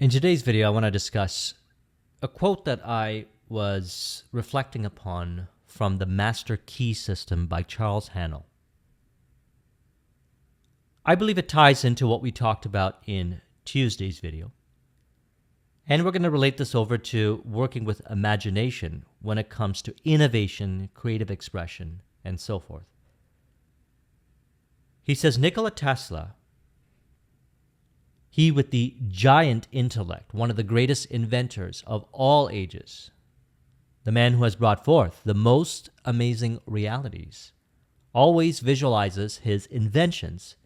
In today's video, I want to discuss a quote that I was reflecting upon from the Master Key System by Charles Haanel. I believe it ties into what we talked about in Tuesday's video. And we're going to relate this over to working with imagination when it comes to innovation, creative expression, and so forth. He says Nikola Tesla, he with the giant intellect, one of the greatest inventors of all ages, the man who has brought forth the most amazing realities, always visualizes his inventions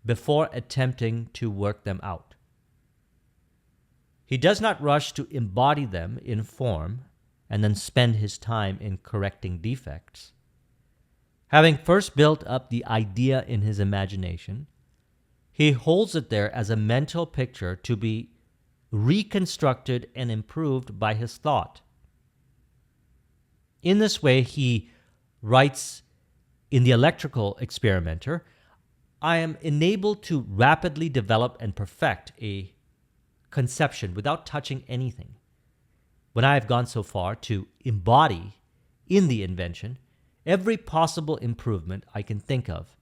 before attempting to work them out. He does not rush to embody them in form and then spend his time in correcting defects. Having first built up the idea in his imagination, he holds it there as a mental picture to be reconstructed and improved by his thought. In this way, he writes in The Electrical Experimenter, I am enabled to rapidly develop and perfect a conception without touching anything. When I have gone so far to embody in the invention every possible improvement I can think of,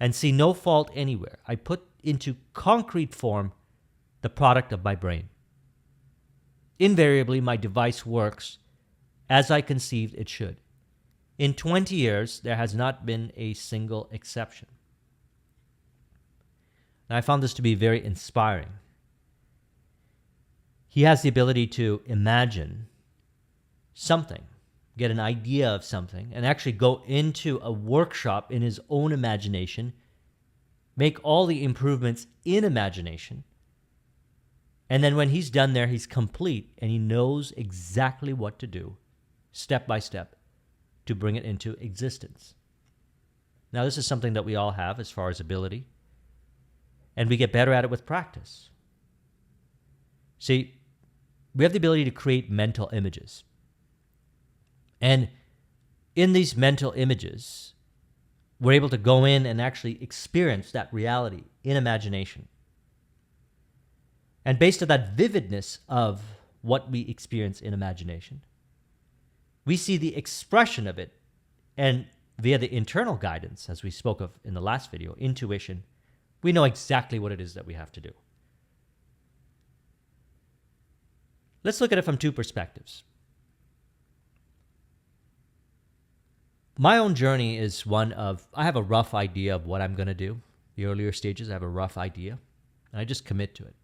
and see no fault anywhere, I put into concrete form the product of my brain. Invariably, my device works as I conceived it should. In 20 years, there has not been a single exception. And I found this to be very inspiring. He has the ability to imagine something, get an idea of something, and actually go into a workshop in his own imagination, make all the improvements in imagination, and then when he's done there, he's complete and he knows exactly what to do, step by step, to bring it into existence. Now, this is something that we all have as far as ability, and we get better at it with practice. See, we have the ability to create mental images. And in these mental images, we're able to go in and actually experience that reality in imagination. And based on that vividness of what we experience in imagination, we see the expression of it, and via the internal guidance, as we spoke of in the last video, intuition, we know exactly what it is that we have to do. Let's look at it from two perspectives. My own journey is one of, I have a rough idea of what I'm going to do. The earlier stages, I have a rough idea, and I just commit to it.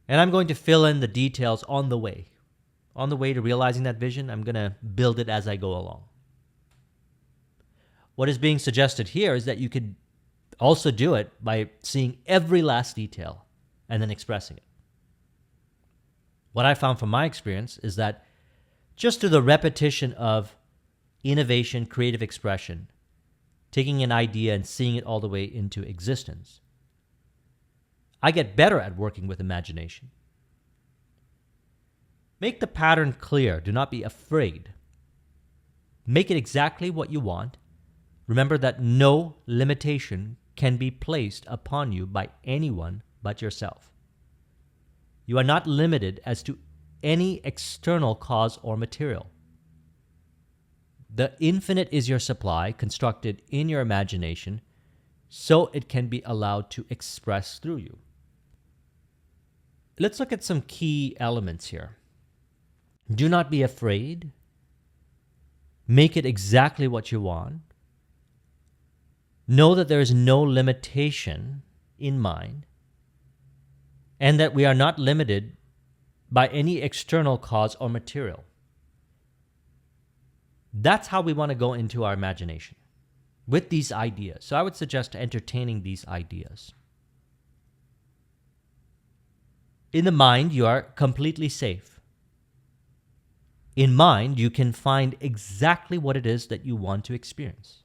And I'm going to fill in the details on the way. On the way to realizing that vision, I'm going to build it as I go along. What is being suggested here is that you could also do it by seeing every last detail and then expressing it. What I found from my experience is that just through the repetition of innovation, creative expression, taking an idea and seeing it all the way into existence, I get better at working with imagination. Make the pattern clear. Do not be afraid. Make it exactly what you want. Remember that no limitation can be placed upon you by anyone but yourself. You are not limited as to any external cause or material. The infinite is your supply, constructed in your imagination, so it can be allowed to express through you. Let's look at some key elements here. Do not be afraid. Make it exactly what you want. Know that there is no limitation in mind, and that we are not limited by any external cause or material. That's how we want to go into our imagination, with these ideas. So I would suggest entertaining these ideas. In the mind, you are completely safe. In mind, you can find exactly what it is that you want to experience.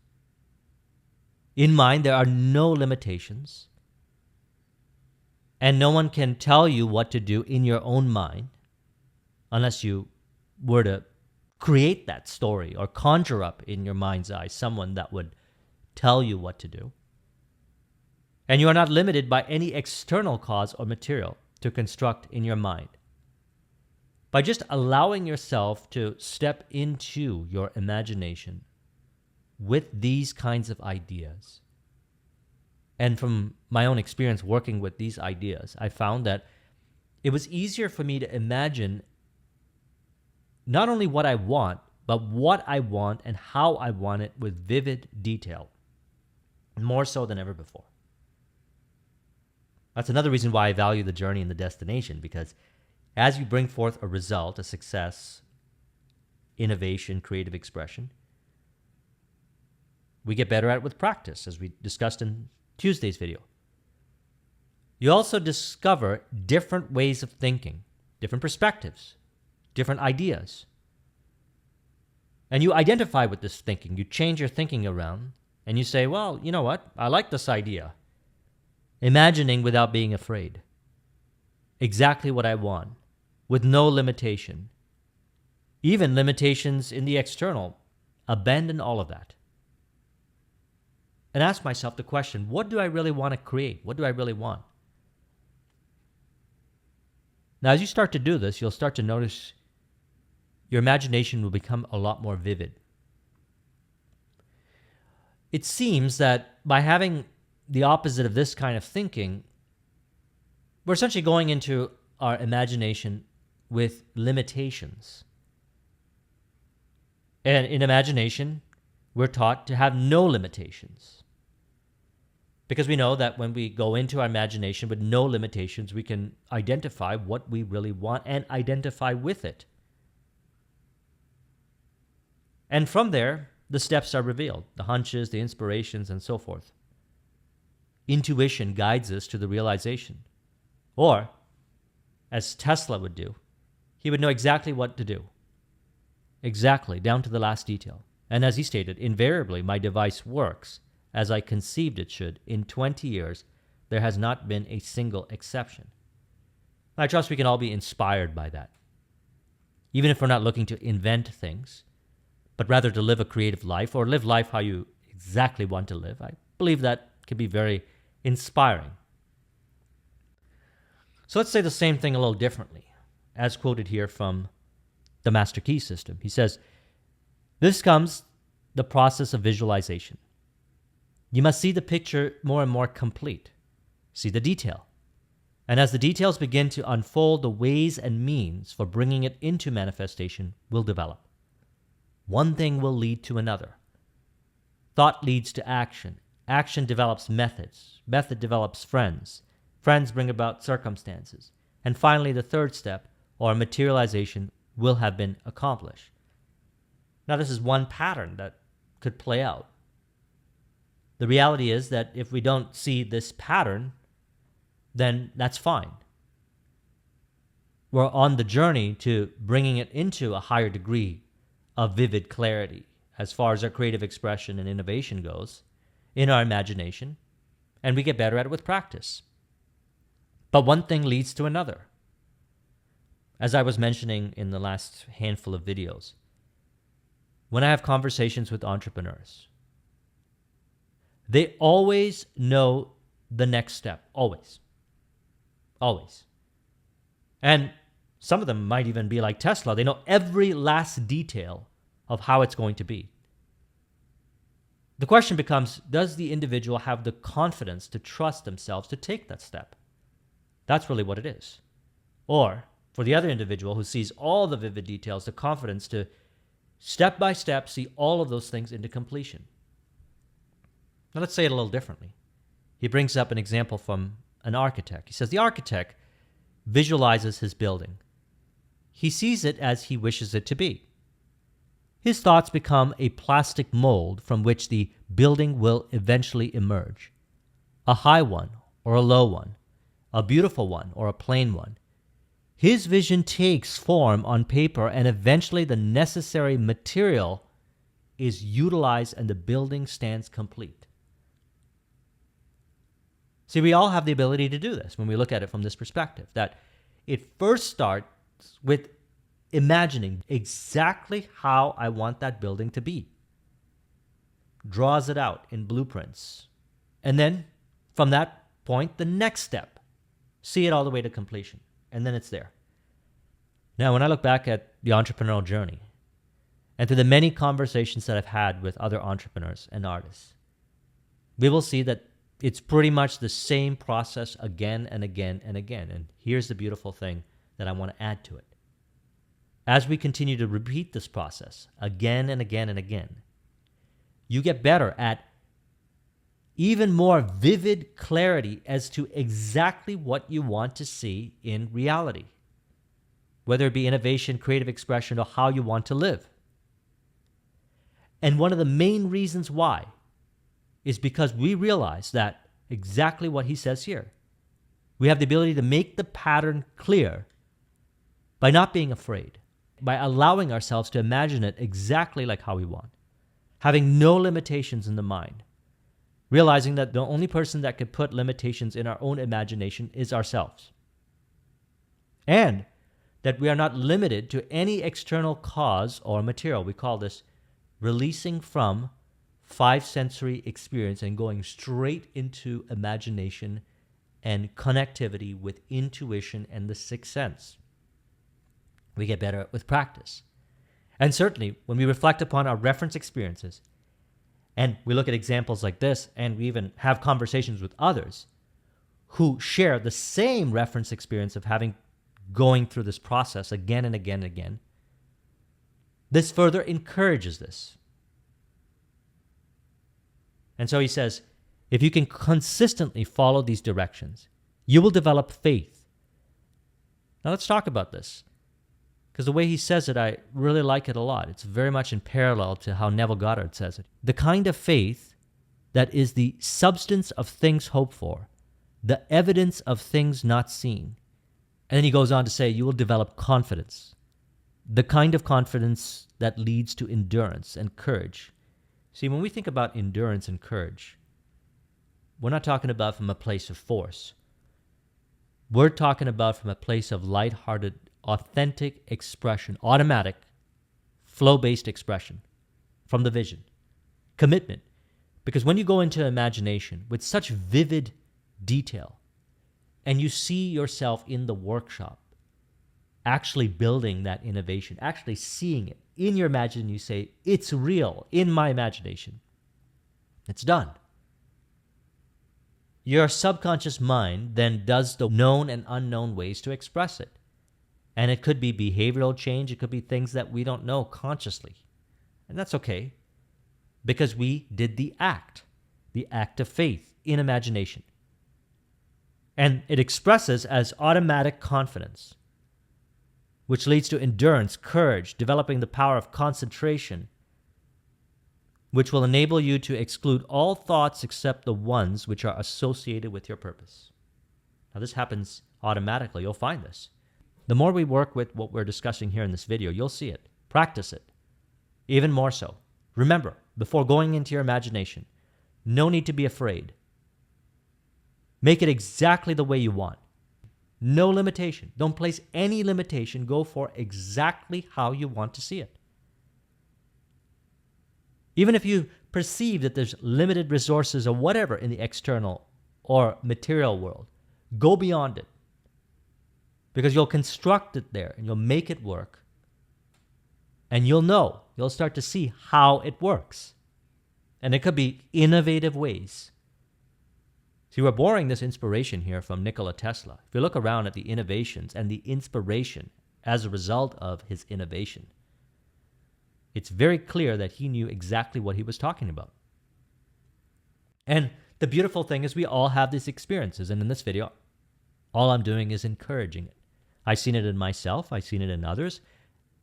In mind, there are no limitations, and no one can tell you what to do in your own mind unless you were to create that story or conjure up in your mind's eye someone that would tell you what to do. And you are not limited by any external cause or material. to construct in your mind. By just allowing yourself to step into your imagination with these kinds of ideas. And from my own experience working with these ideas, I found that it was easier for me to imagine not only what I want, but what I want and how I want it with vivid detail, more so than ever before. That's another reason why I value the journey and the destination, because as you bring forth a result, a success, innovation, creative expression, we get better at it with practice, as we discussed in Tuesday's video. You also discover different ways of thinking, different perspectives, different ideas. And you identify with this thinking. You change your thinking around, and you say, well, you know what? I like this idea. Imagining without being afraid. Exactly what I want, with no limitation. Even limitations in the external. Abandon all of that. And ask myself the question, what do I really want to create? What do I really want? Now, as you start to do this, you'll start to notice your imagination will become a lot more vivid. It seems that by having the opposite of this kind of thinking, we're essentially going into our imagination with limitations. And in imagination, we're taught to have no limitations. Because we know that when we go into our imagination with no limitations, we can identify what we really want and identify with it. And from there, the steps are revealed, the hunches, the inspirations, and so forth. Intuition guides us to the realization. Or, as Tesla would do, he would know exactly what to do. Exactly, down to the last detail. And as he stated, invariably my device works as I conceived it should. In 20 years, there has not been a single exception. I trust we can all be inspired by that. Even if we're not looking to invent things, but rather to live a creative life or live life how you exactly want to live, I believe that can be very inspiring. So let's say the same thing a little differently, as quoted here from the Master Key System. He says, this comes the process of visualization. You must see the picture more and more complete. See the detail. And as the details begin to unfold, the ways and means for bringing it into manifestation will develop. One thing will lead to another. Thought leads to action. Action develops methods. Method develops friends. Friends bring about circumstances. And finally, the third step, or materialization, will have been accomplished. Now, this is one pattern that could play out. The reality is that if we don't see this pattern, then that's fine. We're on the journey to bringing it into a higher degree of vivid clarity as far as our creative expression and innovation goes in our imagination, and we get better at it with practice. But one thing leads to another. As I was mentioning in the last handful of videos, when I have conversations with entrepreneurs, they always know the next step. Always. Always. And some of them might even be like Tesla. They know every last detail of how it's going to be. The question becomes, does the individual have the confidence to trust themselves to take that step? That's really what it is. Or, for the other individual who sees all the vivid details, the confidence to step by step see all of those things into completion. Now let's say it a little differently. He brings up an example from an architect. He says the architect visualizes his building. He sees it as he wishes it to be. His thoughts become a plastic mold from which the building will eventually emerge. A high one or a low one, a beautiful one or a plain one. His vision takes form on paper, and eventually the necessary material is utilized and the building stands complete. See, we all have the ability to do this when we look at it from this perspective, that it first starts with imagining exactly how I want that building to be. Draws it out in blueprints. And then from that point, the next step see it all the way to completion, and then it's there. Now, when I look back at the entrepreneurial journey and through the many conversations that I've had with other entrepreneurs and artists, we will see that it's pretty much the same process again and again and again. And here's the beautiful thing that I want to add to it. As we continue to repeat this process again and again and again, you get better at even more vivid clarity as to exactly what you want to see in reality, whether it be innovation, creative expression, or how you want to live. And one of the main reasons why is because we realize that exactly what he says here. We have the ability to make the pattern clear by not being afraid, by allowing ourselves to imagine it exactly like how we want, having no limitations in the mind, realizing that the only person that could put limitations in our own imagination is ourselves. And that we are not limited to any external cause or material. We call this releasing from five sensory experience and going straight into imagination and connectivity with intuition and the sixth sense. We get better with practice. And certainly, when we reflect upon our reference experiences, and we look at examples like this, and we even have conversations with others who share the same reference experience of going through this process again and again and again, this further encourages this. And so he says, if you can consistently follow these directions, you will develop faith. Now let's talk about this, because the way he says it, I really like it a lot. It's very much in parallel to how Neville Goddard says it. The kind of faith that is the substance of things hoped for, the evidence of things not seen. And then he goes on to say, you will develop confidence, the kind of confidence that leads to endurance and courage. See, when we think about endurance and courage, we're not talking about from a place of force. We're talking about from a place of lighthearted, authentic expression, automatic, flow-based expression from the vision, commitment. Because when you go into imagination with such vivid detail and you see yourself in the workshop, actually building that innovation, actually seeing it in your imagination, you say, it's real in my imagination. It's done. Your subconscious mind then does the known and unknown ways to express it. And it could be behavioral change. It could be things that we don't know consciously. And that's okay, because we did the act of faith in imagination. And it expresses as automatic confidence, which leads to endurance, courage, developing the power of concentration, which will enable you to exclude all thoughts except the ones which are associated with your purpose. Now, this happens automatically. You'll find this. The more we work with what we're discussing here in this video, you'll see it. Practice it. Even more so. Remember, before going into your imagination, no need to be afraid. Make it exactly the way you want. No limitation. Don't place any limitation. Go for exactly how you want to see it. Even if you perceive that there's limited resources or whatever in the external or material world, go beyond it. Because you'll construct it there and you'll make it work. And you'll start to see how it works. And it could be innovative ways. See, we're borrowing this inspiration here from Nikola Tesla. If you look around at the innovations and the inspiration as a result of his innovation, it's very clear that he knew exactly what he was talking about. And the beautiful thing is we all have these experiences. And in this video, all I'm doing is encouraging it. I've seen it in myself. I've seen it in others.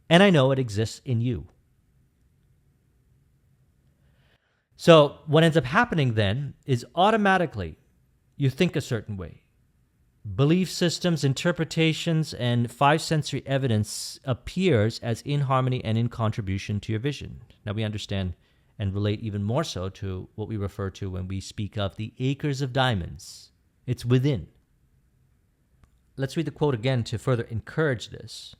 And I know it exists in you. So what ends up happening then is automatically you think a certain way. Belief systems, interpretations, and five sensory evidence appears as in harmony and in contribution to your vision. Now we understand and relate even more so to what we refer to when we speak of the acres of diamonds. It's within. Let's read the quote again to further encourage this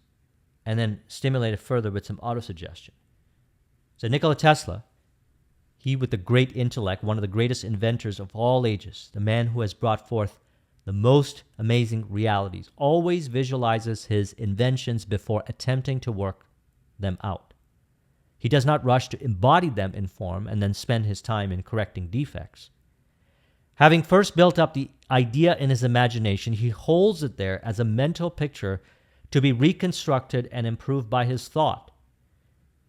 and then stimulate it further with some autosuggestion. So Nikola Tesla, he with the great intellect, one of the greatest inventors of all ages, the man who has brought forth the most amazing realities, always visualizes his inventions before attempting to work them out. He does not rush to embody them in form and then spend his time in correcting defects. Having first built up the idea in his imagination, he holds it there as a mental picture to be reconstructed and improved by his thought.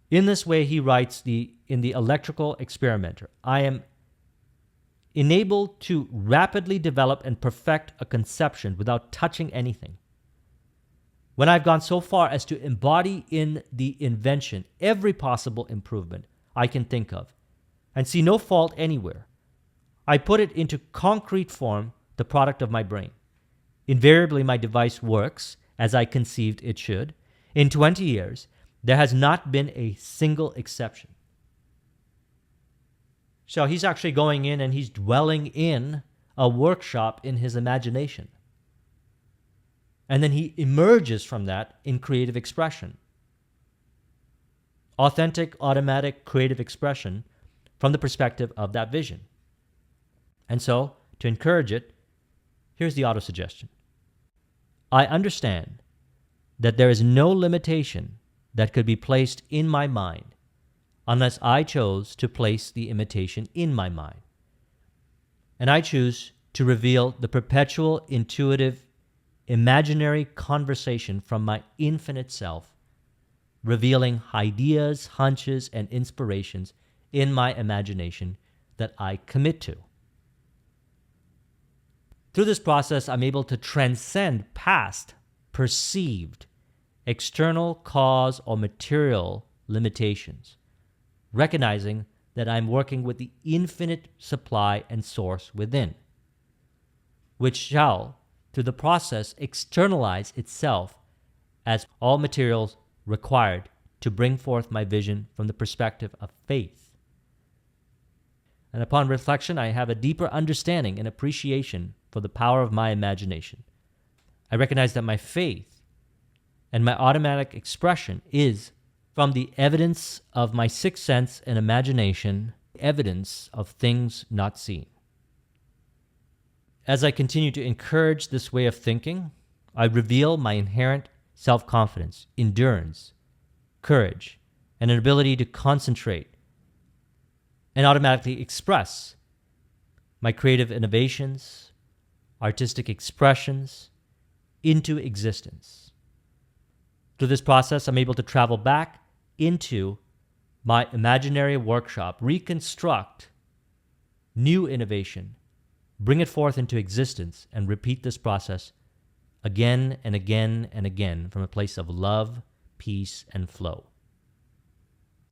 In this way, he writes in the Electrical Experimenter, I am enabled to rapidly develop and perfect a conception without touching anything. When I've gone so far as to embody in the invention every possible improvement I can think of and see no fault anywhere, I put it into concrete form, the product of my brain. Invariably, my device works as I conceived it should. In 20 years, there has not been a single exception. So he's actually going in and he's dwelling in a workshop in his imagination. And then he emerges from that in creative expression. Authentic, automatic, creative expression from the perspective of that vision. And so, to encourage it, here's the auto-suggestion. I understand that there is no limitation that could be placed in my mind unless I chose to place the imitation in my mind. And I choose to reveal the perpetual, intuitive, imaginary conversation from my infinite self, revealing ideas, hunches, and inspirations in my imagination that I commit to. Through this process, I'm able to transcend past, perceived, external cause or material limitations, recognizing that I'm working with the infinite supply and source within, which shall, through the process, externalize itself as all materials required to bring forth my vision from the perspective of faith. And upon reflection, I have a deeper understanding and appreciation for the power of my imagination. I recognize that my faith and my automatic expression is from the evidence of my sixth sense and imagination, evidence of things not seen. As I continue to encourage this way of thinking, I reveal my inherent self-confidence, endurance, courage, and an ability to concentrate and automatically express my creative innovations, artistic expressions into existence. Through this process, I'm able to travel back into my imaginary workshop, reconstruct new innovation, bring it forth into existence, and repeat this process again and again and again from a place of love, peace, and flow.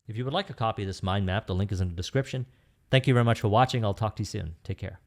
If you would like a copy of this mind map, the link is in the description. Thank you very much for watching. I'll talk to you soon. Take care.